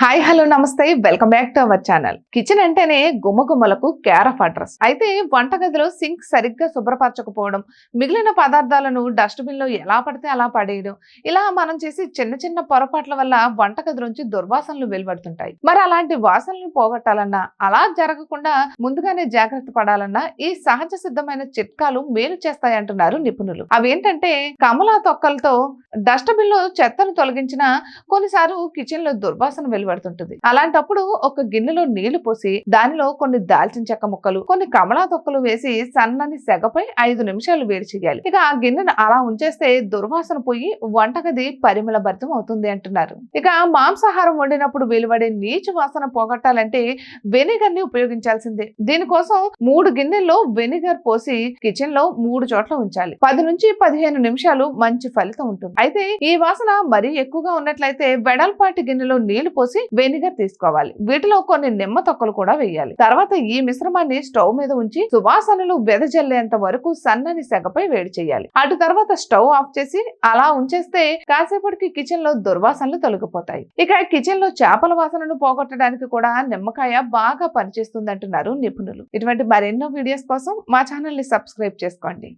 Hi hello నమస్తే welcome back to our channel. Kitchen అంటేనే గుమ్మగుమ్మలకు care of address. అయితే వంటగదిలో సింక్ సరిగ్గా శుభ్రపరచకపోవడం, మిగిలిన పదార్థాలను డస్ట్బిన్ లో ఎలా పడితే అలా పడేయడం, ఇలా మనం చేసి చిన్న చిన్న పొరపాట్ల వల్ల వంటగది నుంచి దుర్వాసనలు వెలువడుతుంటాయి. మరి అలాంటి వాసనలు పోగొట్టాలన్నా, అలా జరగకుండా ముందుగానే జాగ్రత్త పడాలన్నా ఈ సహజ సిద్ధమైన చిట్కాలు మేలు చేస్తాయి అంటున్నారు నిపుణులు. అవేంటంటే కమలా తొక్కలతో డస్ట్బిన్ లో చెత్తను తొలగించిన కొన్నిసార్లు కిచెన్ లో దుర్వాసన వెలువడుతుంటుంది. అలాంటప్పుడు ఒక గిన్నెలో నీళ్లు పోసి దానిలో కొన్ని దాల్చిన చెక్క ముక్కలు, కొన్ని కమలా తొక్కలు వేసి సన్నని సెగపై 5 నిమిషాలు వేడి చేయాలి. ఇక ఆ గిన్నెను అలా ఉంచేస్తే దుర్వాసన పోయి వంటగది పరిమళ భరితం అవుతుంది అంటున్నారు. ఇక మాంసాహారం వండినప్పుడు వెలువడే నీచు వాసన పోగొట్టాలంటే వెనిగర్ ని ఉపయోగించాల్సిందే. దీనికోసం 3 గిన్నెల్లో వెనిగర్ పోసి కిచెన్ లో 3 చోట్ల ఉంచాలి. 10 నుంచి 15 నిమిషాలు మంచి ఫలితం ఉంటుంది. అయితే ఈ వాసన మరీ ఎక్కువగా ఉన్నట్లయితే వెడల్పాటి గిన్నెలో నీళ్లు పోసి వెనిగర్ తీసుకోవాలి. వీటిలో కొన్ని నిమ్మ తొక్కలు కూడా వేయాలి. తర్వాత ఈ మిశ్రమాన్ని స్టవ్ మీద ఉంచి సువాసనలు వెదజల్లేంత వరకు సన్నని సెగపై వేడి చేయాలి. అటు తర్వాత స్టవ్ ఆఫ్ చేసి అలా ఉంచేస్తే కాసేపటికి కిచెన్ లో దుర్వాసనలు తొలగిపోతాయి. ఇక కిచెన్ లో చేపల వాసనను పోగొట్టడానికి కూడా నిమ్మకాయ బాగా పనిచేస్తుంది అంటున్నారు నిపుణులు. ఇటువంటి మరెన్నో వీడియోస్ కోసం మా ఛానల్ ని సబ్స్క్రైబ్ చేసుకోండి.